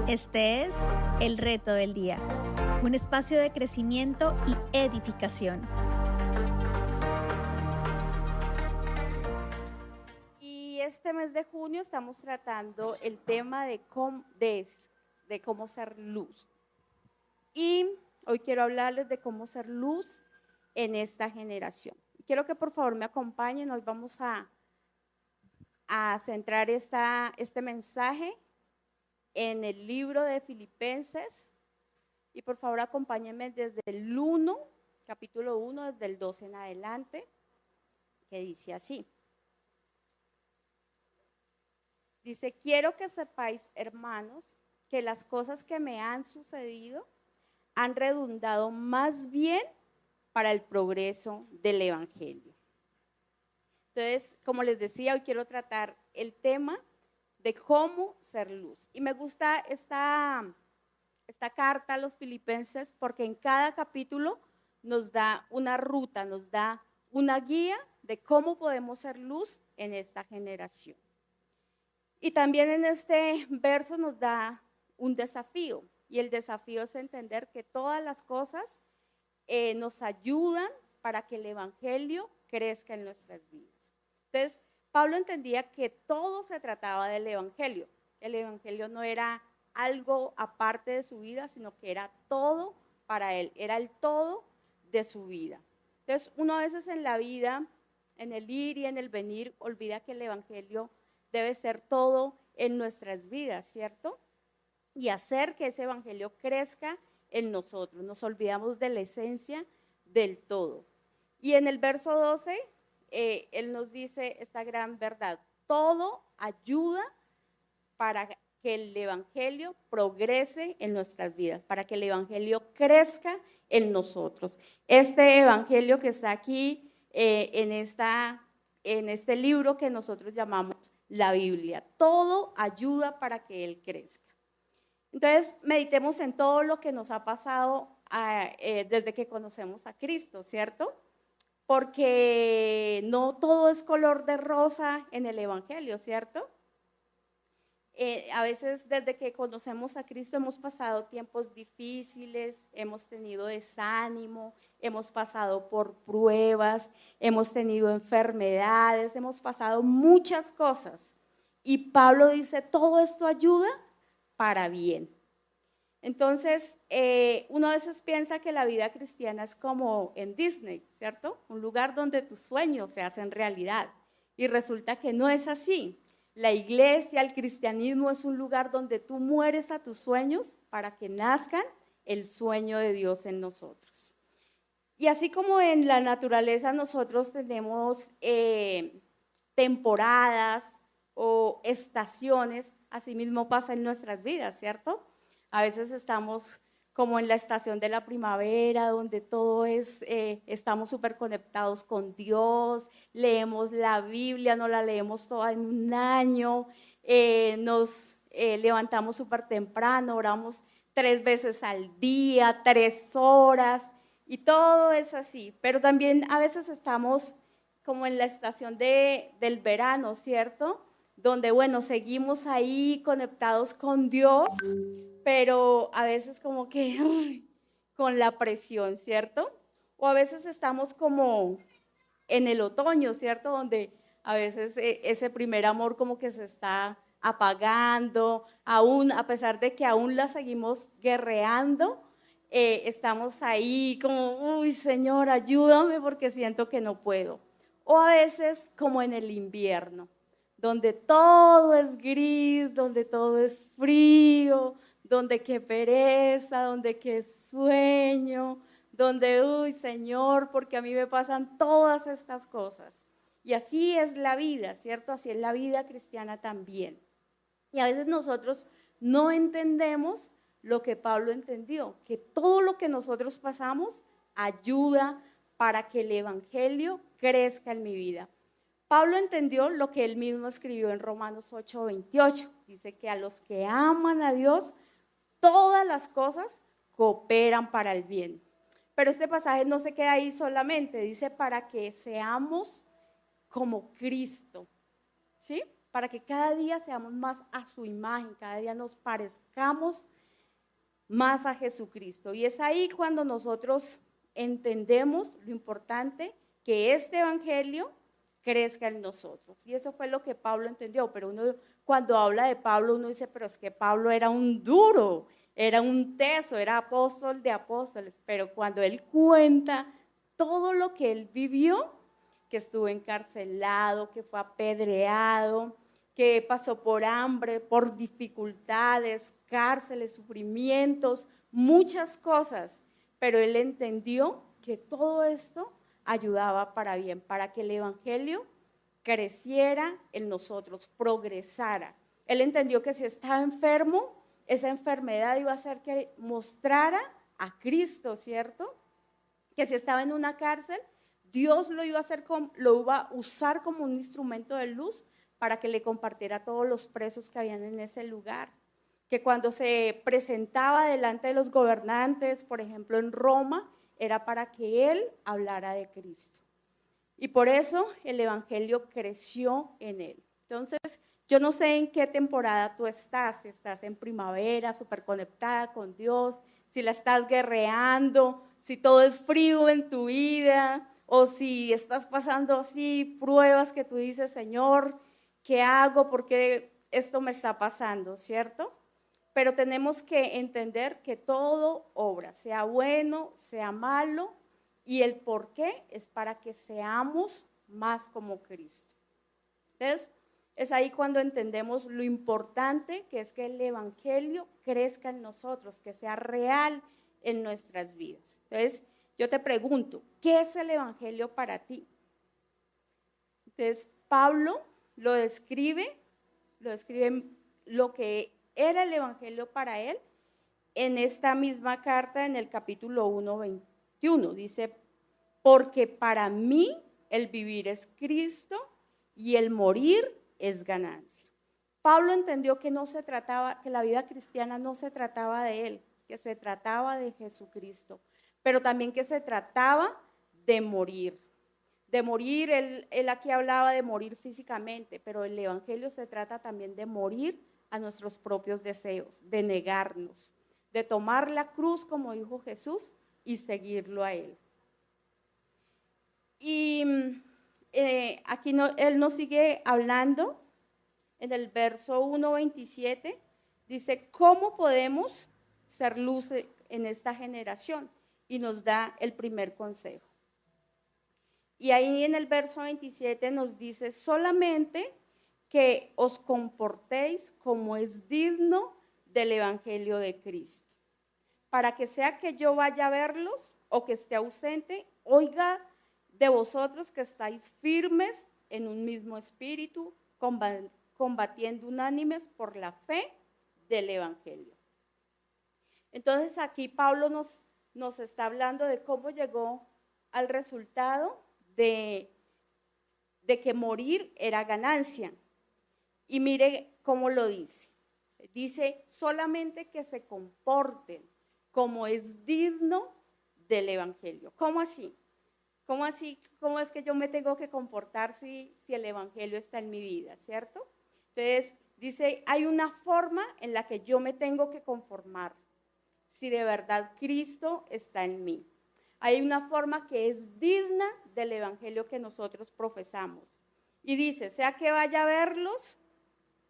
Este es El Reto del Día, un espacio de crecimiento y edificación. Y este mes de junio estamos tratando el tema de cómo ser luz. Y hoy quiero hablarles de cómo ser luz en esta generación. Quiero que por favor me acompañen. Hoy vamos a centrar este mensaje en el libro de Filipenses. Y por favor acompáñenme desde el 1, capítulo 1, desde el 12 en adelante, que dice así. Dice, quiero que sepáis, hermanos, que las cosas que me han sucedido han redundado más bien para el progreso del Evangelio. Entonces, como les decía, hoy quiero tratar el tema de cómo ser luz. Y me gusta esta carta a los filipenses porque en cada capítulo nos da una ruta, nos da una guía de cómo podemos ser luz en esta generación. Y también en este verso nos da un desafío, y el desafío es entender que todas las cosas nos ayudan para que el Evangelio crezca en nuestras vidas. Entonces, Pablo entendía que todo se trataba del Evangelio. El Evangelio no era algo aparte de su vida, sino que era todo para él, era el todo de su vida. Entonces, uno a veces en la vida, en el ir y en el venir, olvida que el Evangelio debe ser todo en nuestras vidas, ¿cierto? Y hacer que ese evangelio crezca en nosotros. Nos olvidamos de la esencia del todo. Y en el verso 12, él nos dice esta gran verdad. Todo ayuda para que el evangelio progrese en nuestras vidas, para que el evangelio crezca en nosotros. Este evangelio que está aquí en este libro que nosotros llamamos la Biblia. Todo ayuda para que Él crezca. Entonces, meditemos en todo lo que nos ha pasado desde que conocemos a Cristo, ¿cierto? Porque no todo es color de rosa en el Evangelio, ¿cierto? A veces desde que conocemos a Cristo hemos pasado tiempos difíciles, hemos tenido desánimo, hemos pasado por pruebas, hemos tenido enfermedades, hemos pasado muchas cosas. Y Pablo dice, todo esto ayuda para bien. Entonces, uno a veces piensa que la vida cristiana es como en Disney, ¿cierto? Un lugar donde tus sueños se hacen realidad. Y resulta que no es así. La iglesia, el cristianismo es un lugar donde tú mueres a tus sueños para que nazcan el sueño de Dios en nosotros. Y así como en la naturaleza nosotros tenemos temporadas o estaciones, así mismo pasa en nuestras vidas, ¿cierto? A veces estamos como en la estación de la primavera, donde todo estamos súper conectados con Dios, leemos la Biblia, no la leemos toda en un año, nos levantamos súper temprano, oramos 3 veces al día, 3 horas, y todo es así. Pero también a veces estamos como en la estación del verano, ¿cierto? Donde, bueno, seguimos ahí conectados con Dios, pero a veces como que con la presión, ¿cierto? O a veces estamos como en el otoño, ¿cierto? Donde a veces ese primer amor como que se está apagando, aún a pesar de que aún la seguimos guerreando, estamos ahí como, uy, Señor, ayúdame porque siento que no puedo. O a veces como en el invierno, donde todo es gris, donde todo es frío, donde qué pereza, donde qué sueño, donde, uy, Señor, porque a mí me pasan todas estas cosas. Y así es la vida, ¿cierto? Así es la vida cristiana también. Y a veces nosotros no entendemos lo que Pablo entendió, que todo lo que nosotros pasamos ayuda para que el evangelio crezca en mi vida. Pablo entendió lo que él mismo escribió en Romanos 8:28. Dice que a los que aman a Dios, todas las cosas cooperan para el bien. Pero este pasaje no se queda ahí solamente, dice para que seamos como Cristo, ¿sí? para que cada día seamos más a su imagen, cada día nos parezcamos más a Jesucristo. Y es ahí cuando nosotros entendemos lo importante que este evangelio crezca en nosotros. Y eso fue lo que Pablo entendió, pero uno cuando habla de Pablo, uno dice, pero es que Pablo era un duro, era un teso, era apóstol de apóstoles, pero cuando él cuenta todo lo que él vivió, que estuvo encarcelado, que fue apedreado, que pasó por hambre, por dificultades, cárceles, sufrimientos, muchas cosas, pero él entendió que todo esto ayudaba para bien, para que el evangelio creciera en nosotros, progresara. Él entendió que si estaba enfermo, esa enfermedad iba a hacer que mostrara a Cristo, ¿cierto? Que si estaba en una cárcel, Dios lo iba a usar como un instrumento de luz para que le compartiera a todos los presos que habían en ese lugar. Que cuando se presentaba delante de los gobernantes, por ejemplo en Roma, era para que él hablara de Cristo. Y por eso el evangelio creció en él. Entonces, yo no sé en qué temporada tú estás, si estás en primavera, súper conectada con Dios, si la estás guerreando, si todo es frío en tu vida, o si estás pasando así pruebas que tú dices, Señor, ¿qué hago? ¿Por qué esto me está pasando? ¿Cierto? Pero tenemos que entender que todo obra, sea bueno, sea malo, y el por qué es para que seamos más como Cristo. Entonces, es ahí cuando entendemos lo importante que es que el evangelio crezca en nosotros, que sea real en nuestras vidas. Entonces, yo te pregunto, ¿qué es el evangelio para ti? Entonces, Pablo lo describe lo que era el evangelio para él en esta misma carta en el capítulo 1:21. Dice, porque para mí el vivir es Cristo y el morir es ganancia. Pablo entendió que que la vida cristiana no se trataba de él, que se trataba de Jesucristo, pero también que se trataba de morir. De morir, él aquí hablaba de morir físicamente, pero el evangelio se trata también de morir a nuestros propios deseos, de negarnos, de tomar la cruz, como dijo Jesús, y seguirlo a él. Y aquí él nos sigue hablando en el verso 1:27, dice, ¿cómo podemos ser luz en esta generación? Y nos da el primer consejo. Y ahí en el verso 27 nos dice, solamente que os comportéis como es digno del evangelio de Cristo, para que sea que yo vaya a verlos o que esté ausente, oiga de vosotros que estáis firmes en un mismo espíritu, combatiendo unánimes por la fe del evangelio. Entonces aquí Pablo nos está hablando de cómo llegó al resultado de que morir era ganancia. Y mire cómo lo dice. Dice solamente que se comporten como es digno del evangelio. ¿Cómo así? ¿Cómo así? ¿Cómo es que yo me tengo que comportar si el evangelio está en mi vida, cierto? Entonces dice, hay una forma en la que yo me tengo que conformar si de verdad Cristo está en mí. Hay una forma que es digna del evangelio que nosotros profesamos. Y dice, sea que vaya a verlos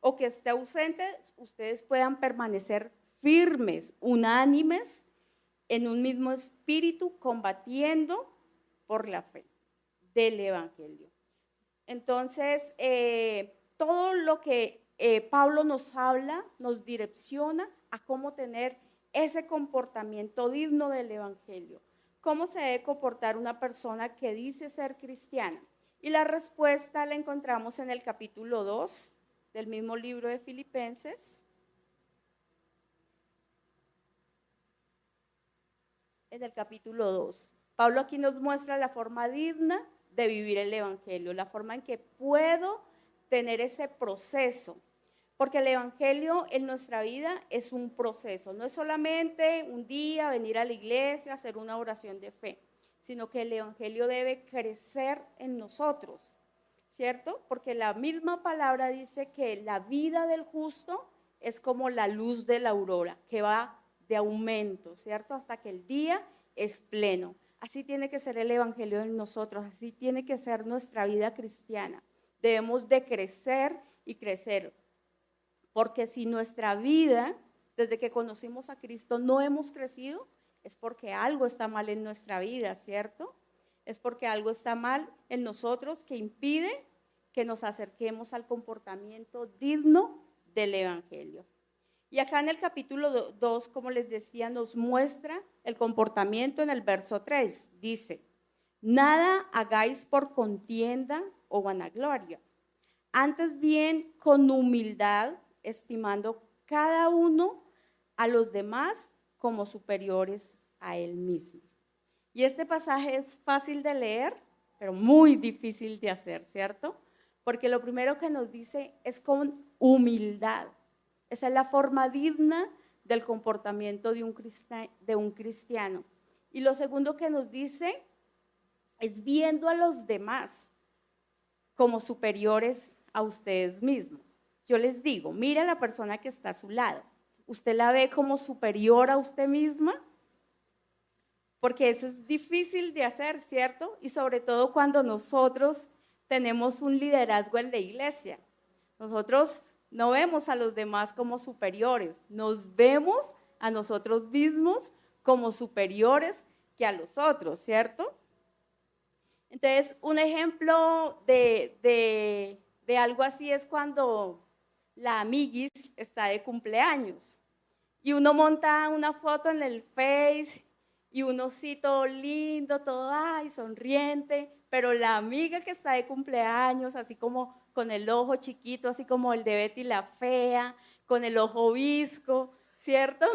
o que esté ausente, ustedes puedan permanecer firmes, unánimes, en un mismo espíritu, combatiendo por la fe del evangelio. Entonces, todo lo que Pablo nos habla, nos direcciona a cómo tener ese comportamiento digno del evangelio. ¿Cómo se debe comportar una persona que dice ser cristiana? Y la respuesta la encontramos en el capítulo 2 del mismo libro de Filipenses. En el capítulo 2. Pablo aquí nos muestra la forma digna de vivir el evangelio, la forma en que puedo tener ese proceso. Porque el evangelio en nuestra vida es un proceso, no es solamente un día venir a la iglesia, hacer una oración de fe, sino que el evangelio debe crecer en nosotros. ¿cierto? Porque la misma palabra dice que la vida del justo es como la luz de la aurora, que va de aumento, ¿cierto? Hasta que el día es pleno. Así tiene que ser el evangelio en nosotros, así tiene que ser nuestra vida cristiana. Debemos de crecer y crecer, porque si nuestra vida, desde que conocimos a Cristo, no hemos crecido, es porque algo está mal en nuestra vida, ¿cierto? Es porque algo está mal en nosotros que impide que nos acerquemos al comportamiento digno del evangelio. Y acá en el capítulo 2, como les decía, nos muestra el comportamiento en el verso 3. Dice, nada hagáis por contienda o vanagloria, antes bien con humildad, estimando cada uno a los demás como superiores a él mismo. Y este pasaje es fácil de leer, pero muy difícil de hacer, ¿cierto? Porque lo primero que nos dice es con humildad. Esa es la forma digna del comportamiento de un cristiano. Y lo segundo que nos dice es viendo a los demás como superiores a ustedes mismos. Yo les digo, mire a la persona que está a su lado. ¿Usted la ve como superior a usted misma? Porque eso es difícil de hacer, ¿cierto? Y sobre todo cuando nosotros tenemos un liderazgo en la iglesia. Nosotros no vemos a los demás como superiores, nos vemos a nosotros mismos como superiores que a los otros, ¿cierto? Entonces, un ejemplo de algo así es cuando la amiguis está de cumpleaños y uno monta una foto en el Face y uno sí todo lindo, todo ay, sonriente, pero la amiga que está de cumpleaños, así como con el ojo chiquito, así como el de Betty la Fea, con el ojo visco, ¿cierto?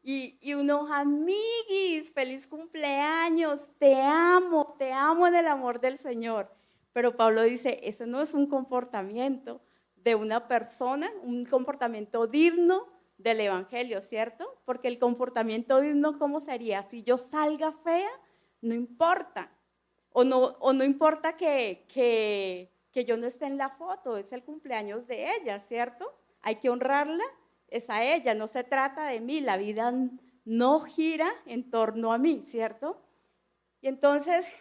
Y unos amiguis, feliz cumpleaños, te amo en el amor del Señor. Pero Pablo dice, eso no es un comportamiento de una persona, un comportamiento digno del evangelio, ¿cierto? Porque el comportamiento digno, ¿cómo sería? Si yo salga fea, no importa. O no importa que yo no esté en la foto, es el cumpleaños de ella, ¿cierto? Hay que honrarla, es a ella, no se trata de mí, la vida no gira en torno a mí, ¿cierto? Y entonces,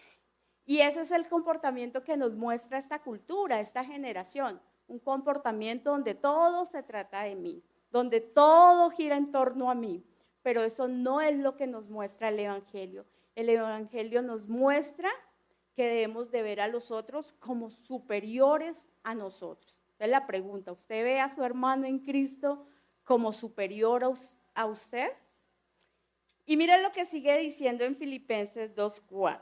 y ese es el comportamiento que nos muestra esta cultura, esta generación, un comportamiento donde todo se trata de mí, donde todo gira en torno a mí, pero eso no es lo que nos muestra el evangelio. El evangelio nos muestra que debemos de ver a los otros como superiores a nosotros. Entonces la pregunta, ¿usted ve a su hermano en Cristo como superior a usted? Y mira lo que sigue diciendo en Filipenses 2:4.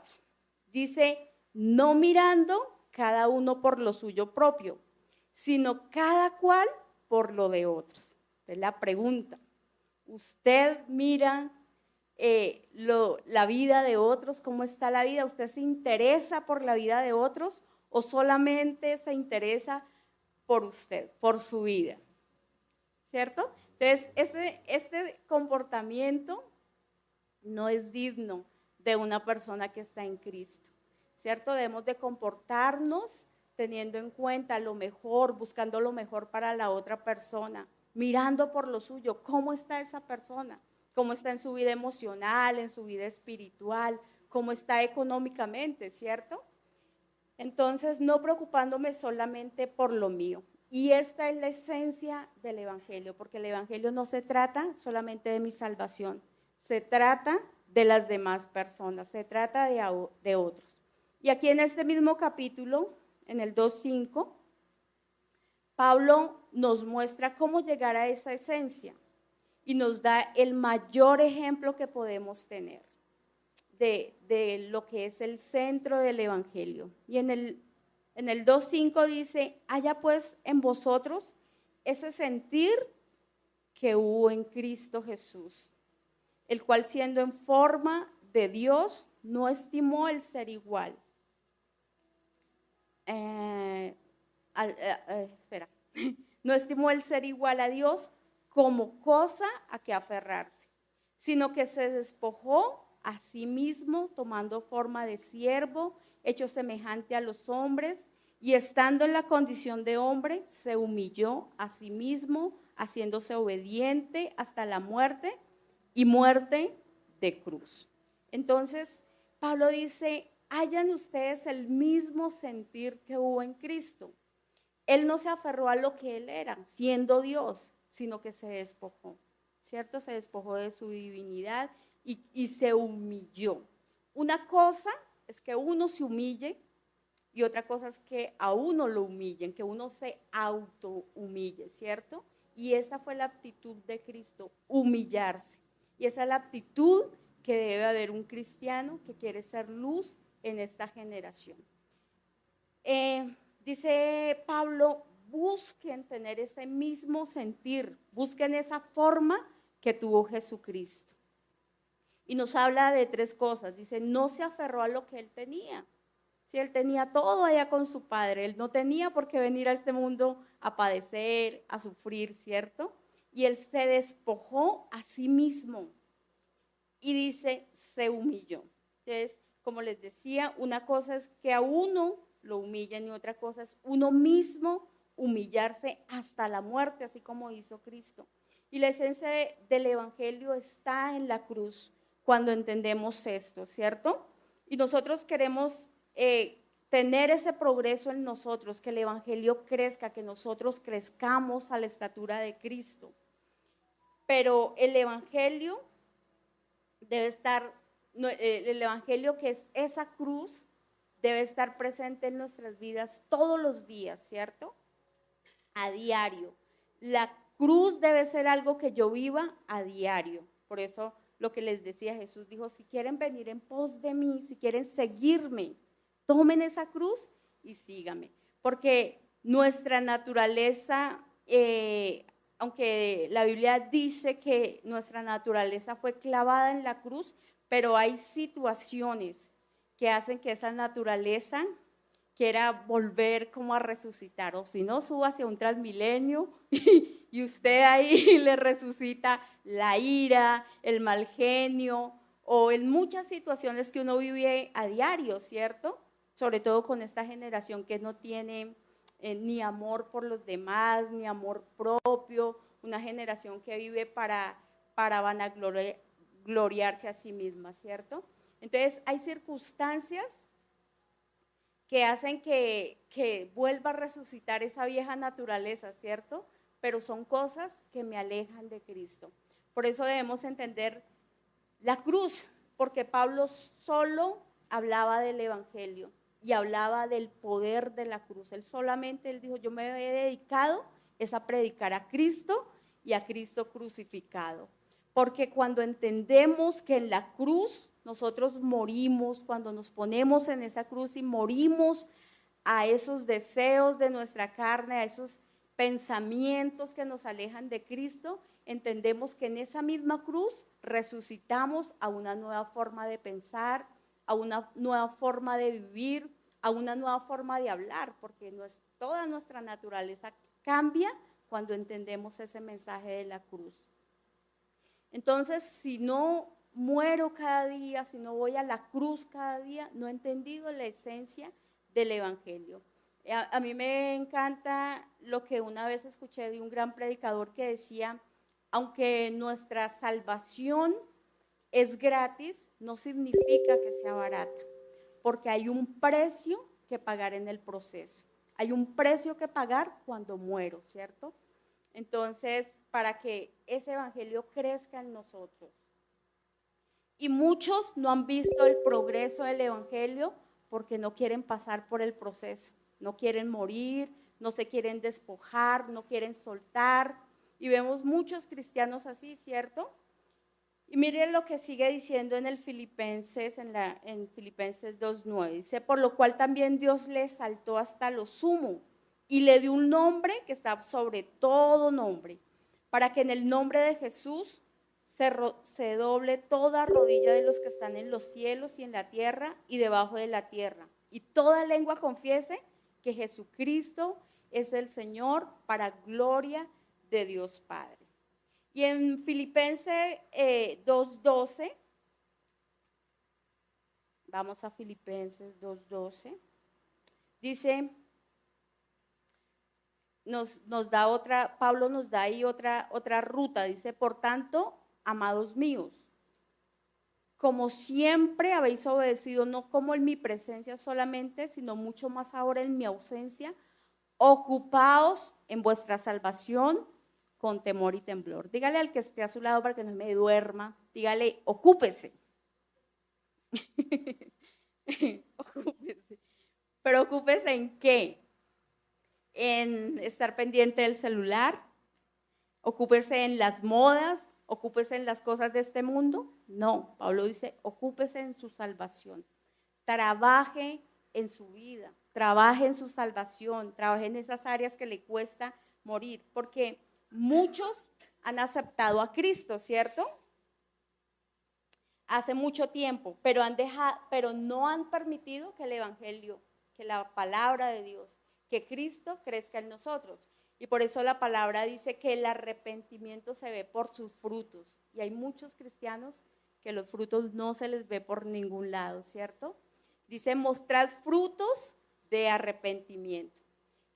Dice, no mirando cada uno por lo suyo propio, sino cada cual por lo de otros. Entonces la pregunta, ¿usted mira la vida de otros? ¿Cómo está la vida? ¿Usted se interesa por la vida de otros o solamente se interesa por usted, por su vida? ¿Cierto? Entonces, este comportamiento no es digno de una persona que está en Cristo, ¿cierto? Debemos de comportarnos teniendo en cuenta lo mejor, buscando lo mejor para la otra persona, mirando por lo suyo, cómo está esa persona, cómo está en su vida emocional, en su vida espiritual, cómo está económicamente, ¿cierto? Entonces, no preocupándome solamente por lo mío. Y esta es la esencia del evangelio, porque el evangelio no se trata solamente de mi salvación, se trata de las demás personas, se trata de otros. Y aquí en este mismo capítulo, en el 2:5, Pablo nos muestra cómo llegar a esa esencia y nos da el mayor ejemplo que podemos tener de lo que es el centro del evangelio. Y en el 2:5 dice, haya pues en vosotros ese sentir que hubo en Cristo Jesús, el cual siendo en forma de Dios, no estimó el ser igual. No estimó el ser igual a Dios como cosa a que aferrarse, sino que se despojó a sí mismo, tomando forma de siervo, hecho semejante a los hombres, y estando en la condición de hombre, se humilló a sí mismo, haciéndose obediente hasta la muerte y muerte de cruz. Entonces, Pablo dice, hayan ustedes el mismo sentir que hubo en Cristo. Él no se aferró a lo que él era, siendo Dios, sino que se despojó, ¿cierto? Se despojó de su divinidad y se humilló. Una cosa es que uno se humille y otra cosa es que a uno lo humillen, que uno se autohumille, ¿cierto? Y esa fue la actitud de Cristo, humillarse. Y esa es la actitud que debe haber un cristiano que quiere ser luz en esta generación. Dice Pablo, busquen tener ese mismo sentir, busquen esa forma que tuvo Jesucristo. Y nos habla de tres cosas. Dice, no se aferró a lo que él tenía. Si él tenía todo allá con su padre, él no tenía por qué venir a este mundo a padecer, a sufrir, ¿cierto? Y él se despojó a sí mismo. Y dice, se humilló. Entonces, como les decía, una cosa es que a uno lo humillen y otra cosa es uno mismo humillarse hasta la muerte, así como hizo Cristo. Y la esencia del Evangelio está en la cruz cuando entendemos esto, ¿cierto? Y nosotros queremos tener ese progreso en nosotros, que el Evangelio crezca, que nosotros crezcamos a la estatura de Cristo. Pero el Evangelio debe estar, el Evangelio que es esa cruz, debe estar presente en nuestras vidas todos los días, ¿cierto? A diario. La cruz debe ser algo que yo viva a diario. Por eso lo que les decía Jesús, dijo, si quieren venir en pos de mí, si quieren seguirme, tomen esa cruz y síganme. Porque nuestra naturaleza, aunque la Biblia dice que nuestra naturaleza fue clavada en la cruz, pero hay situaciones que hacen que esa naturaleza quiera volver como a resucitar, o si no, suba hacia un transmilenio y usted ahí le resucita la ira, el mal genio, o en muchas situaciones que uno vive a diario, ¿cierto? Sobre todo con esta generación que no tiene ni amor por los demás, ni amor propio, una generación que vive para vanagloriarse a sí misma, ¿cierto? Entonces hay circunstancias que hacen que vuelva a resucitar esa vieja naturaleza, ¿cierto? Pero son cosas que me alejan de Cristo. Por eso debemos entender la cruz, porque Pablo solo hablaba del Evangelio y hablaba del poder de la cruz. Él dijo, yo me he dedicado es a predicar a Cristo y a Cristo crucificado. Porque cuando entendemos que en la cruz nosotros morimos, cuando nos ponemos en esa cruz y morimos a esos deseos de nuestra carne, a esos pensamientos que nos alejan de Cristo, entendemos que en esa misma cruz resucitamos a una nueva forma de pensar, a una nueva forma de vivir, a una nueva forma de hablar, porque toda nuestra naturaleza cambia cuando entendemos ese mensaje de la cruz. Entonces, si no muero cada día, si no voy a la cruz cada día, no he entendido la esencia del Evangelio. A mí me encanta lo que una vez escuché de un gran predicador que decía, aunque nuestra salvación es gratis, no significa que sea barata, porque hay un precio que pagar en el proceso. Hay un precio que pagar cuando muero, ¿cierto? Entonces, para que ese evangelio crezca en nosotros. Y muchos no han visto el progreso del evangelio porque no quieren pasar por el proceso, no quieren morir, no se quieren despojar, no quieren soltar. Y vemos muchos cristianos así, ¿cierto? Y miren lo que sigue diciendo en el Filipenses, en Filipenses 2:9. Dice, por lo cual también Dios le exaltó hasta lo sumo y le dio un nombre que está sobre todo nombre, para que en el nombre de Jesús se doble toda rodilla de los que están en los cielos y en la tierra y debajo de la tierra. Y toda lengua confiese que Jesucristo es el Señor, para gloria de Dios Padre. Y en Filipenses 2:12, vamos a Filipenses 2:12, dice, nos da otra, Pablo nos da ahí otra ruta, dice, por tanto, amados míos, como siempre habéis obedecido, no como en mi presencia solamente, sino mucho más ahora en mi ausencia, ocupaos en vuestra salvación con temor y temblor. Dígale al que esté a su lado para que no me duerma, dígale, ocúpese. Ocúpese. Pero ocúpese en qué? En estar pendiente del celular, ocúpese en las modas, ocúpese en las cosas de este mundo. No, Pablo dice, ocúpese en su salvación. Trabaje en su vida, trabaje en su salvación, trabaje en esas áreas que le cuesta morir, porque muchos han aceptado a Cristo, ¿cierto? Hace mucho tiempo, pero no han permitido que el evangelio, que la palabra de Dios, que Cristo crezca en nosotros. Y por eso la palabra dice que el arrepentimiento se ve por sus frutos. Y hay muchos cristianos que los frutos no se les ve por ningún lado, ¿cierto? Dice, mostrad frutos de arrepentimiento.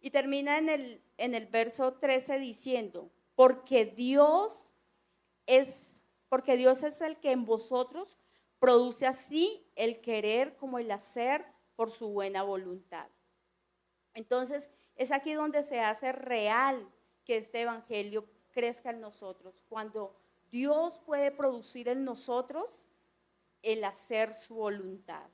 Y termina en el verso 13 diciendo, porque Dios es el que en vosotros produce así el querer como el hacer por su buena voluntad. Entonces, es aquí donde se hace real que este evangelio crezca en nosotros, cuando Dios puede producir en nosotros el hacer su voluntad.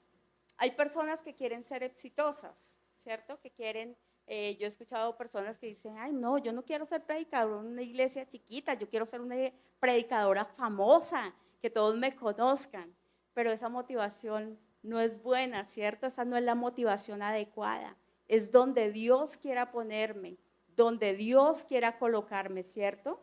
Hay personas que quieren ser exitosas, ¿cierto? Que quieren, yo he escuchado personas que dicen, ay no, yo no quiero ser predicadora en una iglesia chiquita, yo quiero ser una predicadora famosa, que todos me conozcan, pero esa motivación no es buena, ¿cierto? Esa no es la motivación adecuada. Es donde Dios quiera ponerme, donde Dios quiera colocarme, ¿cierto?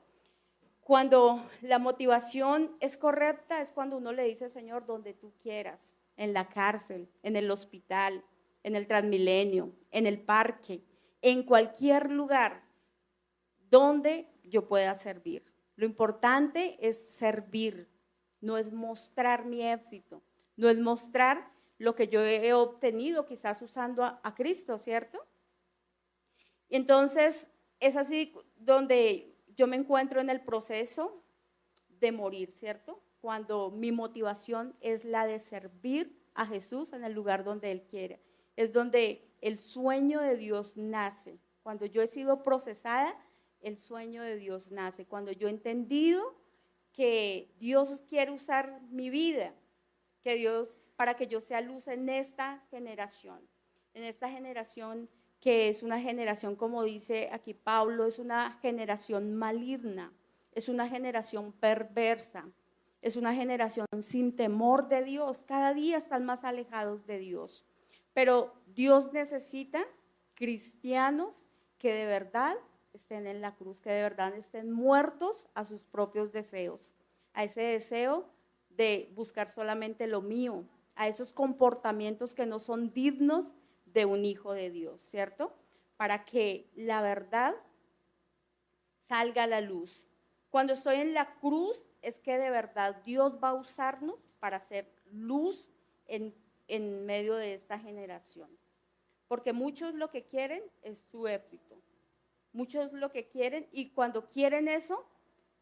Cuando la motivación es correcta es cuando uno le dice, Señor, donde tú quieras, en la cárcel, en el hospital, en el Transmilenio, en el parque, en cualquier lugar donde yo pueda servir. Lo importante es servir, no es mostrar mi éxito, no es mostrar lo que yo he obtenido quizás usando a Cristo, ¿cierto? Y entonces es así donde yo me encuentro en el proceso de morir, ¿cierto? Cuando mi motivación es la de servir a Jesús en el lugar donde Él quiere. Es donde el sueño de Dios nace. Cuando yo he sido procesada, el sueño de Dios nace. Cuando yo he entendido que Dios quiere usar mi vida, que Dios, para que yo sea luz en esta generación que es una generación, como dice aquí Pablo, es una generación maligna, es una generación perversa, es una generación sin temor de Dios, cada día están más alejados de Dios. Pero Dios necesita cristianos que de verdad estén en la cruz, que de verdad estén muertos a sus propios deseos, a ese deseo de buscar solamente lo mío, a esos comportamientos que no son dignos de un hijo de Dios, ¿cierto? Para que la verdad salga a la luz. Cuando estoy en la cruz es que de verdad Dios va a usarnos para hacer luz en medio de esta generación. Porque muchos lo que quieren es su éxito. Muchos lo que quieren, y cuando quieren eso,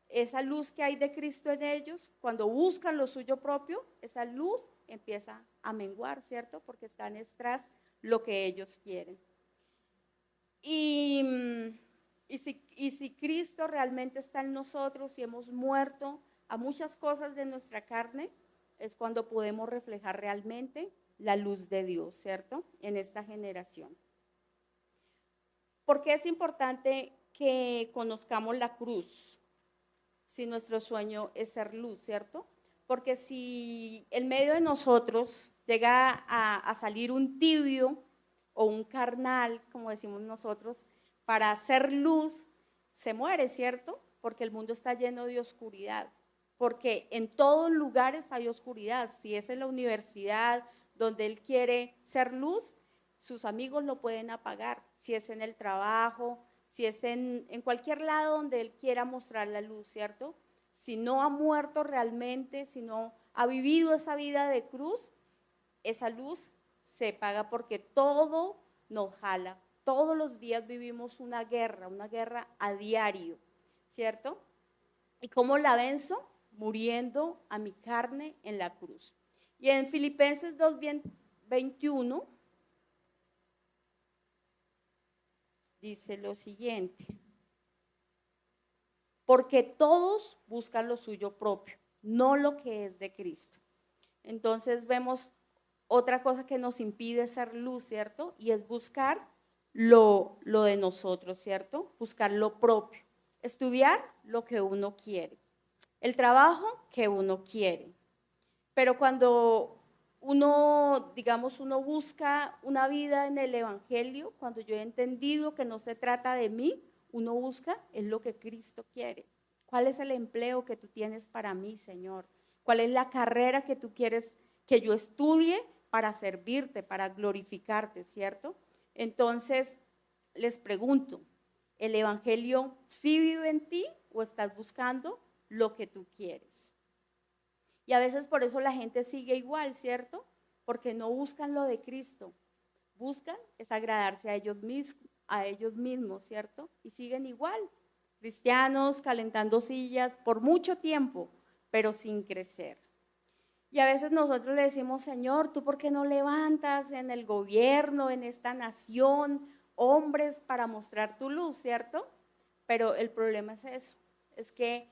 esa luz que hay de Cristo en ellos, cuando buscan lo suyo propio, esa luz empieza a menguar, ¿cierto? Porque están tras lo que ellos quieren. Y si Cristo realmente está en nosotros y hemos muerto a muchas cosas de nuestra carne, es cuando podemos reflejar realmente la luz de Dios, ¿cierto? En esta generación. ¿Por qué es importante que conozcamos la cruz si nuestro sueño es ser luz, ¿cierto? Porque si en medio de nosotros llega a salir un tibio o un carnal, como decimos nosotros, para hacer luz, se muere, ¿cierto? Porque el mundo está lleno de oscuridad. Porque en todos lugares hay oscuridad. Si es en la universidad donde él quiere ser luz, sus amigos lo pueden apagar. Si es en el trabajo, si es en cualquier lado donde él quiera mostrar la luz, ¿cierto? Si no ha muerto realmente, si no ha vivido esa vida de cruz, esa luz se apaga porque todo nos jala. Todos los días vivimos una guerra a diario, ¿cierto? ¿Y cómo la venzo? Muriendo a mi carne en la cruz. Y en Filipenses 2:21 dice lo siguiente: porque todos buscan lo suyo propio, no lo que es de Cristo. Entonces vemos otra cosa que nos impide ser luz, ¿cierto? Y es buscar lo de nosotros, ¿cierto? Buscar lo propio. Estudiar lo que uno quiere. El trabajo que uno quiere. Pero cuando uno, digamos, uno busca una vida en el Evangelio, cuando yo he entendido que no se trata de mí, uno busca es lo que Cristo quiere. ¿Cuál es el empleo que tú tienes para mí, Señor? ¿Cuál es la carrera que tú quieres que yo estudie para servirte, para glorificarte, ¿cierto? Entonces, les pregunto, ¿el Evangelio sí vive en ti o estás buscando lo que tú quieres? Y a veces por eso la gente sigue igual, ¿cierto? Porque no buscan lo de Cristo, buscan es agradarse a ellos mismos, ¿cierto? Y siguen igual, cristianos calentando sillas por mucho tiempo, pero sin crecer. Y a veces nosotros le decimos, Señor, ¿tú por qué no levantas en el gobierno, en esta nación, hombres para mostrar tu luz, ¿cierto? Pero el problema es eso, es que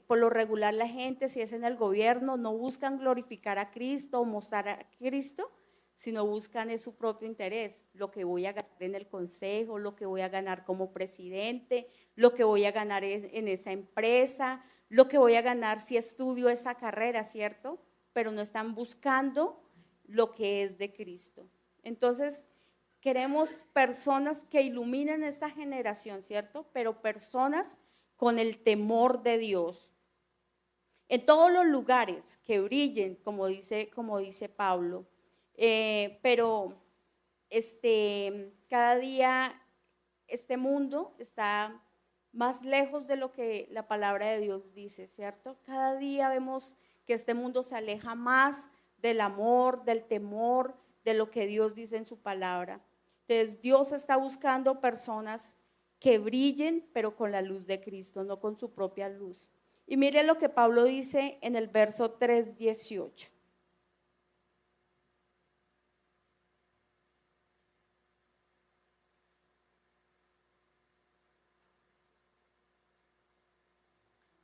por lo regular la gente, si es en el gobierno, no buscan glorificar a Cristo o mostrar a Cristo, sino buscan es su propio interés, lo que voy a ganar en el consejo, lo que voy a ganar como presidente, lo que voy a ganar en esa empresa, lo que voy a ganar si estudio esa carrera, ¿cierto? Pero no están buscando lo que es de Cristo. Entonces, queremos personas que iluminen esta generación, ¿cierto? Pero personas con el temor de Dios. En todos los lugares que brillen, como dice Pablo, pero cada día este mundo está más lejos de lo que la palabra de Dios dice, ¿cierto? Cada día vemos que este mundo se aleja más del amor, del temor, de lo que Dios dice en su palabra. Entonces Dios está buscando personas que brillen, pero con la luz de Cristo, no con su propia luz. Y mire lo que Pablo dice en el verso 3:18.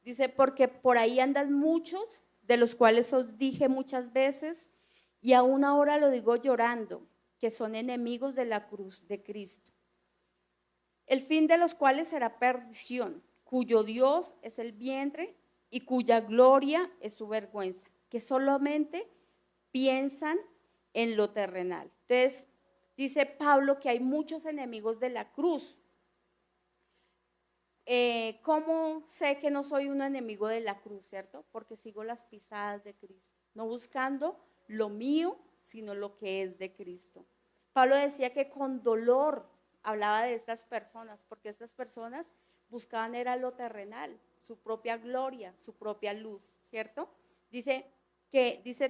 Dice, porque por ahí andan muchos, de los cuales os dije muchas veces, y aún ahora lo digo llorando, que son enemigos de la cruz de Cristo, el fin de los cuales será perdición, cuyo Dios es el vientre y cuya gloria es su vergüenza, que solamente piensan en lo terrenal. Entonces, dice Pablo que hay muchos enemigos de la cruz. ¿Cómo sé que no soy un enemigo de la cruz, cierto? Porque sigo las pisadas de Cristo, no buscando lo mío, sino lo que es de Cristo. Pablo decía que con dolor hablaba de estas personas, porque estas personas buscaban era lo terrenal, su propia gloria, su propia luz, ¿cierto? Dice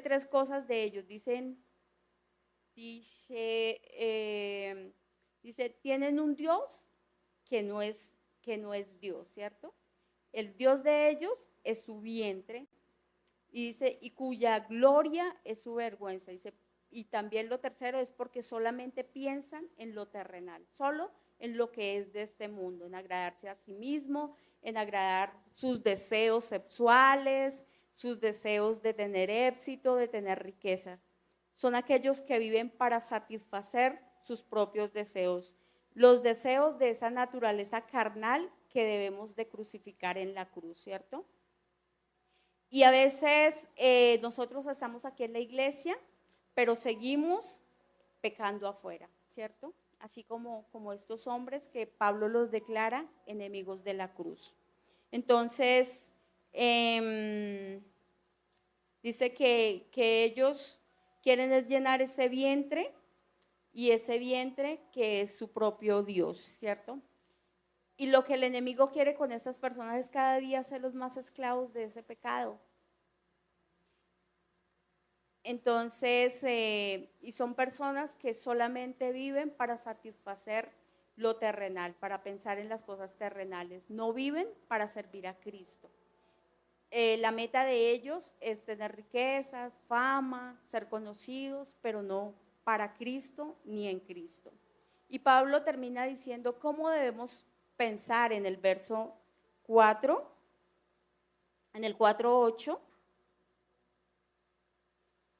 tres cosas de ellos, dice, tienen un Dios que no es Dios, ¿cierto? El Dios de ellos es su vientre, y dice, y cuya gloria es su vergüenza, dice, y también lo tercero es porque solamente piensan en lo terrenal, solo en lo que es de este mundo, en agradarse a sí mismo, en agradar sus deseos sexuales, sus deseos de tener éxito, de tener riqueza. Son aquellos que viven para satisfacer sus propios deseos, los deseos de esa naturaleza carnal que debemos de crucificar en la cruz, ¿cierto? Y a veces nosotros estamos aquí en la iglesia, pero seguimos pecando afuera, ¿cierto? Así como estos hombres que Pablo los declara enemigos de la cruz. Entonces, dice que ellos quieren es llenar ese vientre, y ese vientre que es su propio Dios, ¿cierto? Y lo que el enemigo quiere con estas personas es cada día ser los más esclavos de ese pecado. Entonces, y son personas que solamente viven para satisfacer lo terrenal, para pensar en las cosas terrenales. No viven para servir a Cristo. La meta de ellos es tener riqueza, fama, ser conocidos, pero no para Cristo ni en Cristo. Y Pablo termina diciendo cómo debemos pensar en el verso 4, en el 4:8.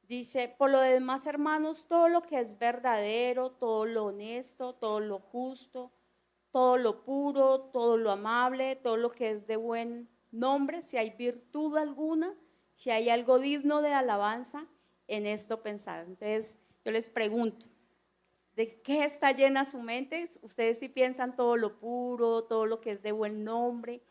Dice, por lo demás, hermanos, todo lo que es verdadero, todo lo honesto, todo lo justo, todo lo puro, todo lo amable, todo lo que es de buen nombre, si hay virtud alguna, si hay algo digno de alabanza, en esto pensar. Entonces, yo les pregunto, ¿de qué está llena su mente? ¿Ustedes sí piensan todo lo puro, todo lo que es de buen nombre?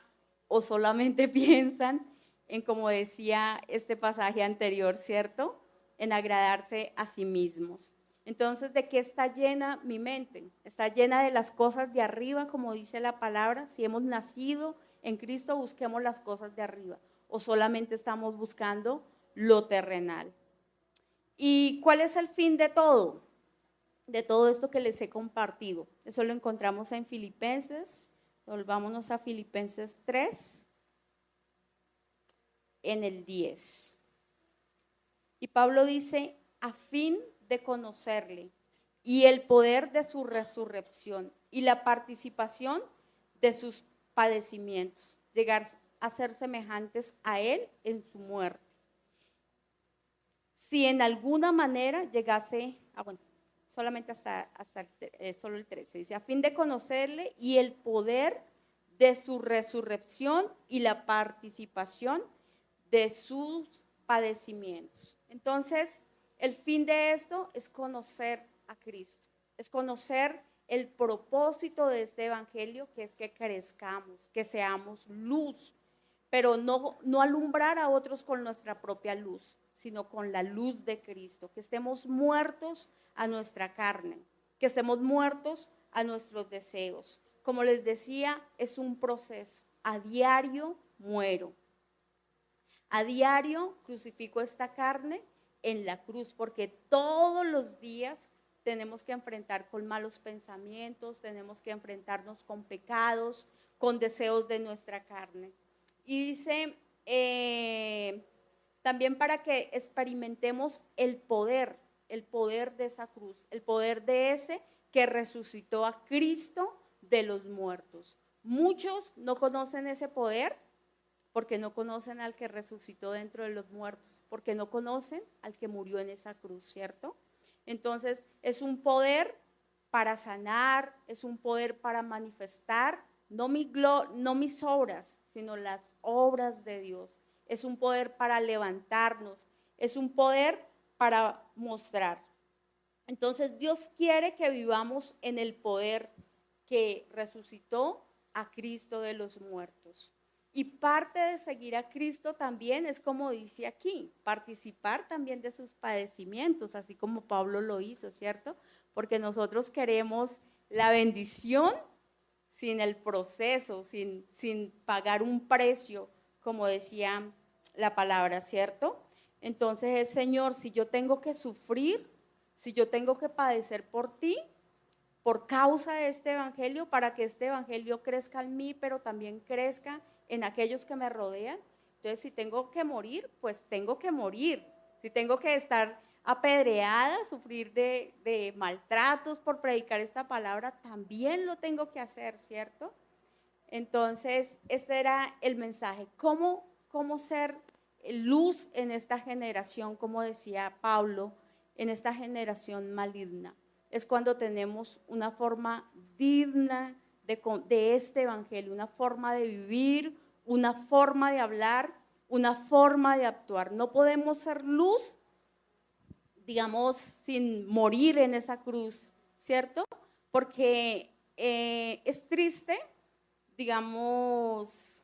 ¿O solamente piensan en, como decía este pasaje anterior, ¿cierto?, en agradarse a sí mismos? Entonces, ¿de qué está llena mi mente? ¿Está llena de las cosas de arriba, como dice la palabra? Si hemos nacido en Cristo, busquemos las cosas de arriba. ¿O solamente estamos buscando lo terrenal? ¿Y cuál es el fin de todo? De todo esto que les he compartido. Eso lo encontramos en Filipenses. Volvámonos a Filipenses 3, en el 10. Y Pablo dice, a fin de conocerle y el poder de su resurrección y la participación de sus padecimientos, llegar a ser semejantes a él en su muerte. Si en alguna manera llegase, solamente solo el 13, dice, a fin de conocerle y el poder de su resurrección y la participación de sus padecimientos. Entonces, el fin de esto es conocer a Cristo, es conocer el propósito de este evangelio, que es que crezcamos, que seamos luz, pero no alumbrar a otros con nuestra propia luz, sino con la luz de Cristo, que estemos muertos a nuestra carne, que estemos muertos a nuestros deseos. Como les decía, es un proceso, a diario muero. A diario crucifico esta carne en la cruz, porque todos los días tenemos que enfrentar con malos pensamientos, tenemos que enfrentarnos con pecados, con deseos de nuestra carne. Y dice, también para que experimentemos el poder de esa cruz, el poder de ese que resucitó a Cristo de los muertos. Muchos no conocen ese poder, porque no conocen al que resucitó dentro de los muertos, porque no conocen al que murió en esa cruz, ¿cierto? Entonces, es un poder para sanar, es un poder para manifestar, no mis obras, sino las obras de Dios. Es un poder para levantarnos, es un poder para mostrar. Entonces, Dios quiere que vivamos en el poder que resucitó a Cristo de los muertos. Y parte de seguir a Cristo también es, como dice aquí, participar también de sus padecimientos, así como Pablo lo hizo, ¿cierto? Porque nosotros queremos la bendición sin el proceso, sin pagar un precio, como decía la palabra, ¿cierto? Entonces, Señor, si yo tengo que sufrir, si yo tengo que padecer por ti, por causa de este evangelio, para que este evangelio crezca en mí, pero también crezca en aquellos que me rodean. Entonces, si tengo que morir, pues tengo que morir. Si tengo que estar apedreada, sufrir de maltratos por predicar esta palabra, también lo tengo que hacer, ¿cierto? Entonces, este era el mensaje. ¿Cómo ser luz en esta generación, como decía Pablo, en esta generación maligna? Es cuando tenemos una forma digna de este evangelio, una forma de vivir, una forma de hablar, una forma de actuar. No podemos ser luz, digamos, sin morir en esa cruz, ¿cierto? Porque es triste, digamos,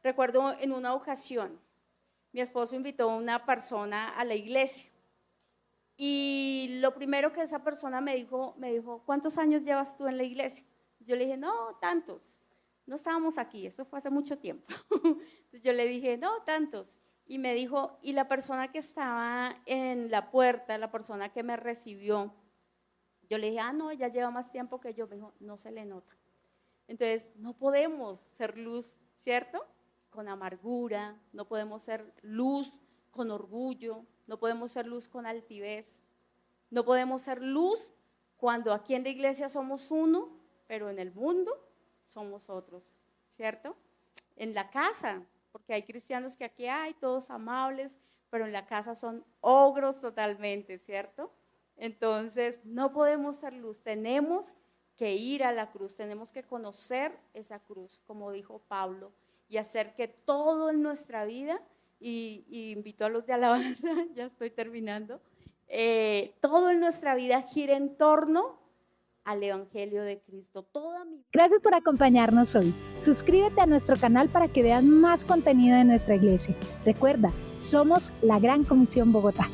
recuerdo en una ocasión, mi esposo invitó a una persona a la iglesia. Y lo primero que esa persona me dijo, ¿cuántos años llevas tú en la iglesia? Yo le dije, no, tantos. No estábamos aquí, eso fue hace mucho tiempo. Entonces yo le dije, no, tantos. y me dijo, y la persona que estaba en la puerta, la persona que me recibió, yo le dije, no, ella lleva más tiempo que yo. Me dijo, no se le nota. Entonces, no podemos ser luz, ¿cierto? Con amargura, no podemos ser luz con orgullo, no podemos ser luz con altivez, no podemos ser luz cuando aquí en la iglesia somos uno, pero en el mundo somos otros, ¿cierto? En la casa, porque hay cristianos que aquí hay, todos amables, pero en la casa son ogros totalmente, ¿cierto? Entonces, no podemos ser luz, tenemos que ir a la cruz, tenemos que conocer esa cruz, como dijo Pablo, y hacer que todo en nuestra vida, y invito a los de alabanza, ya estoy terminando, todo en nuestra vida gira en torno al Evangelio de Cristo. Gracias por acompañarnos hoy. Suscríbete a nuestro canal para que veas más contenido de nuestra iglesia. Recuerda, somos la Gran Comisión Bogotá.